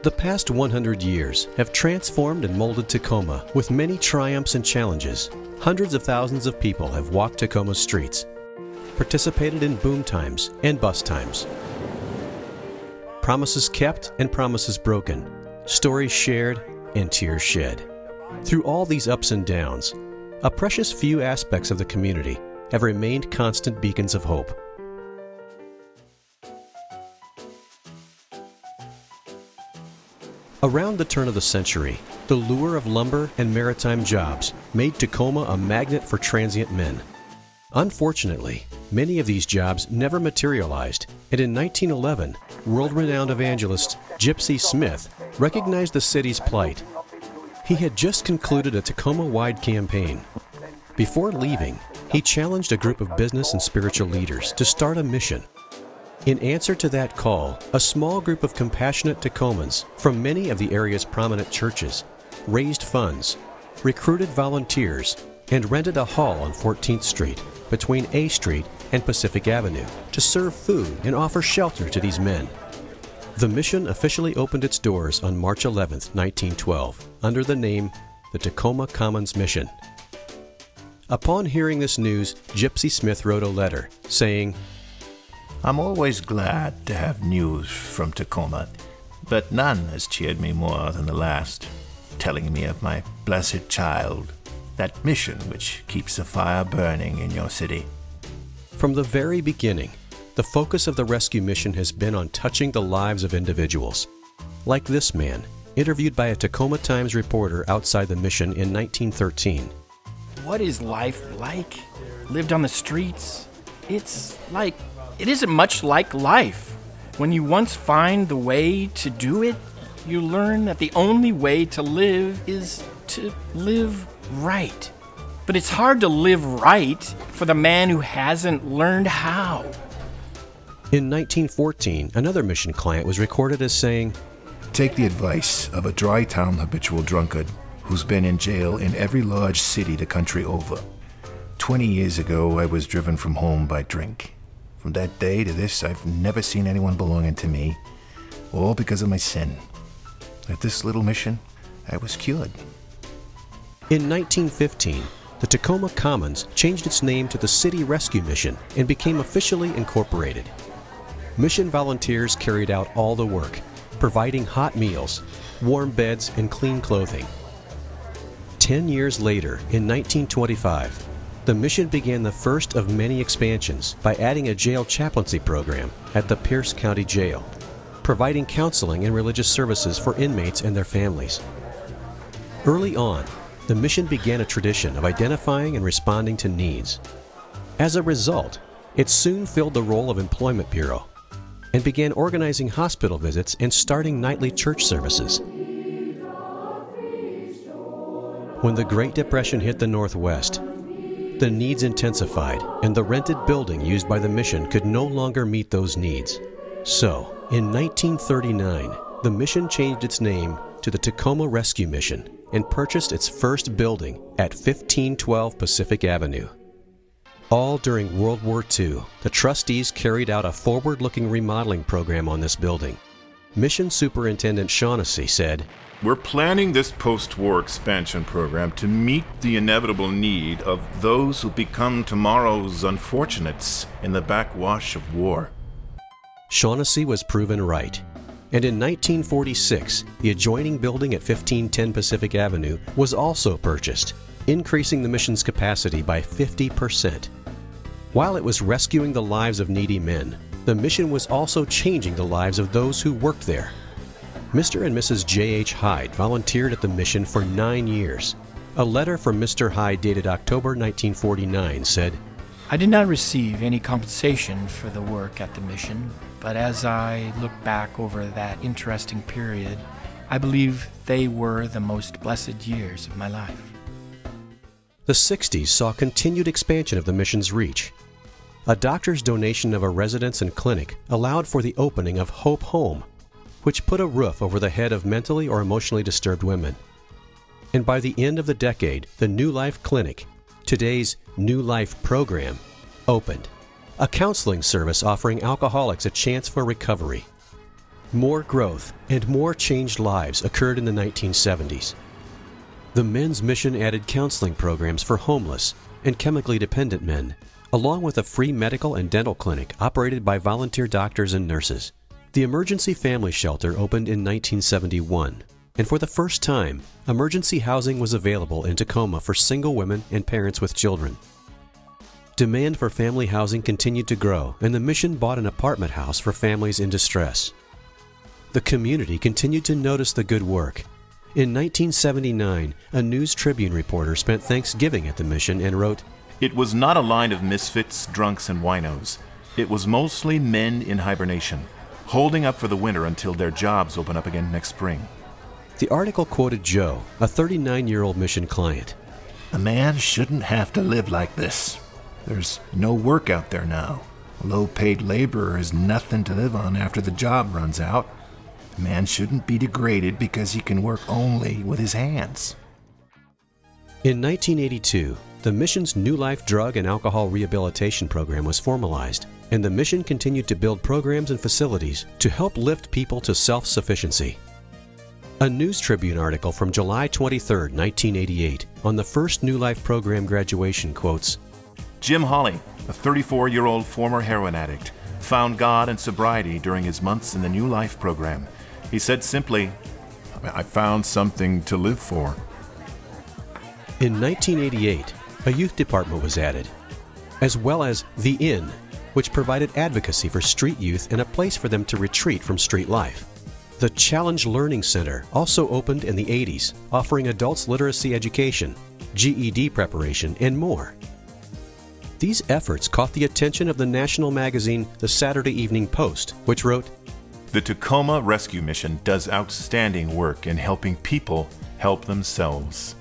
The past 100 years have transformed and molded Tacoma with many triumphs and challenges. Hundreds of thousands of people have walked Tacoma's streets, participated in boom times and bust times. Promises kept and promises broken, stories shared and tears shed. Through all these ups and downs, a precious few aspects of the community have remained constant beacons of hope. Around the turn of the century, the lure of lumber and maritime jobs made Tacoma a magnet for transient men. Unfortunately, many of these jobs never materialized, and in 1911, world-renowned evangelist Gypsy Smith recognized the city's plight. He had just concluded a Tacoma-wide campaign. Before leaving, he challenged a group of business and spiritual leaders to start a mission. In answer to that call, a small group of compassionate Tacomans from many of the area's prominent churches raised funds, recruited volunteers, and rented a hall on 14th Street between A Street and Pacific Avenue to serve food and offer shelter to these men. The mission officially opened its doors on March 11, 1912, under the name the Tacoma Commons Mission. Upon hearing this news, Gypsy Smith wrote a letter saying, "I'm always glad to have news from Tacoma, but none has cheered me more than the last, telling me of my blessed child, that mission which keeps the fire burning in your city." From the very beginning, the focus of the rescue mission has been on touching the lives of individuals. Like this man, interviewed by a Tacoma Times reporter outside the mission in 1913. What is life like? Lived on the streets? It isn't much like life. When you once find the way to do it, you learn that the only way to live is to live right. But it's hard to live right for the man who hasn't learned how. In 1914, another mission client was recorded as saying, "Take the advice of a dry-town habitual drunkard who's been in jail in every large city the country over. 20 years ago, I was driven from home by drink. From that day to this, I've never seen anyone belonging to me, all because of my sin. At this little mission, I was cured." In 1915, the Tacoma Commons changed its name to the City Rescue Mission and became officially incorporated. Mission volunteers carried out all the work, providing hot meals, warm beds, and clean clothing. 10 years later, in 1925, the mission began the first of many expansions by adding a jail chaplaincy program at the Pierce County Jail, providing counseling and religious services for inmates and their families. Early on, the mission began a tradition of identifying and responding to needs. As a result, it soon filled the role of employment bureau and began organizing hospital visits and starting nightly church services. When the Great Depression hit the Northwest, the needs intensified, and the rented building used by the mission could no longer meet those needs. So, in 1939, the mission changed its name to the Tacoma Rescue Mission and purchased its first building at 1512 Pacific Avenue. All during World War II, the trustees carried out a forward-looking remodeling program on this building. Mission Superintendent Shaughnessy said, "We're planning this post-war expansion program to meet the inevitable need of those who become tomorrow's unfortunates in the backwash of war." Shaughnessy was proven right. And in 1946, the adjoining building at 1510 Pacific Avenue was also purchased, increasing the mission's capacity by 50%. While it was rescuing the lives of needy men, the mission was also changing the lives of those who worked there. Mr. and Mrs. J.H. Hyde volunteered at the mission for 9 years. A letter from Mr. Hyde dated October 1949 said, I did not receive any compensation for the work at the mission, but as I look back over that interesting period, I believe they were the most blessed years of my life. The 60s saw continued expansion of the mission's reach. A doctor's donation of a residence and clinic allowed for the opening of Hope Home, which put a roof over the head of mentally or emotionally disturbed women. And by the end of the decade, the New Life Clinic, today's New Life program, opened, a counseling service offering alcoholics a chance for recovery. More growth and more changed lives occurred in the 1970s. The men's mission added counseling programs for homeless and chemically dependent men, along with a free medical and dental clinic operated by volunteer doctors and nurses. The Emergency Family Shelter opened in 1971, and for the first time, emergency housing was available in Tacoma for single women and parents with children. Demand for family housing continued to grow, and the mission bought an apartment house for families in distress. The community continued to notice the good work. In 1979, a News Tribune reporter spent Thanksgiving at the mission and wrote, "It was not a line of misfits, drunks, and winos. It was mostly men in hibernation, holding up for the winter until their jobs open up again next spring." The article quoted Joe, a 39-year-old mission client. A man shouldn't have to live like this. There's no work out there now. A low-paid laborer is nothing to live on after the job runs out. A man shouldn't be degraded because he can work only with his hands. In 1982, the mission's New Life Drug and Alcohol Rehabilitation Program was formalized, and the mission continued to build programs and facilities to help lift people to self-sufficiency. A News Tribune article from July 23, 1988, on the first New Life program graduation quotes, Jim Hawley, a 34-year-old former heroin addict, found God and sobriety during his months in the New Life program. He said simply, "I found something to live for." In 1988, a youth department was added, as well as The Inn, which provided advocacy for street youth and a place for them to retreat from street life. The Challenge Learning Center also opened in the 80s, offering adults literacy education, GED preparation, and more. These efforts caught the attention of the national magazine The Saturday Evening Post, which wrote, "The Tacoma Rescue Mission does outstanding work in helping people help themselves."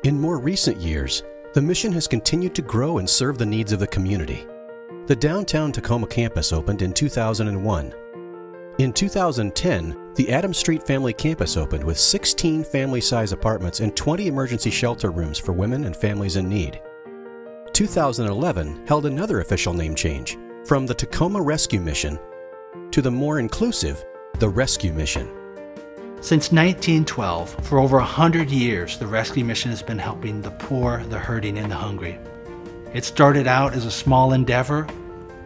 In more recent years, the mission has continued to grow and serve the needs of the community. The downtown Tacoma campus opened in 2001. In 2010, the Adams Street Family Campus opened with 16 family-size apartments and 20 emergency shelter rooms for women and families in need. 2011 held another official name change, from the Tacoma Rescue Mission to the more inclusive, the Rescue Mission. Since 1912, for over 100 years, the Rescue Mission has been helping the poor, the hurting, and the hungry. It started out as a small endeavor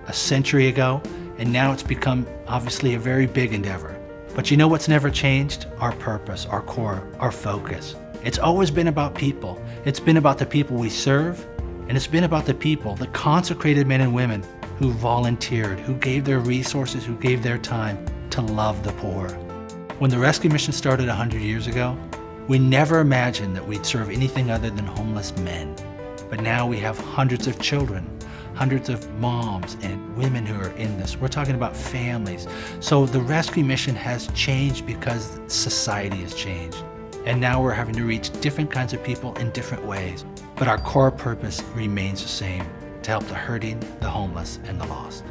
a century ago, and now it's become obviously a very big endeavor. But you know what's never changed? Our purpose, our core, our focus. It's always been about people. It's been about the people we serve, and it's been about the people, the consecrated men and women who volunteered, who gave their resources, who gave their time to love the poor. When the Rescue Mission started 100 years ago, we never imagined that we'd serve anything other than homeless men. But now we have hundreds of children, hundreds of moms and women who are in this. We're talking about families. So the Rescue Mission has changed because society has changed. And now we're having to reach different kinds of people in different ways. But our core purpose remains the same, to help the hurting, the homeless, and the lost.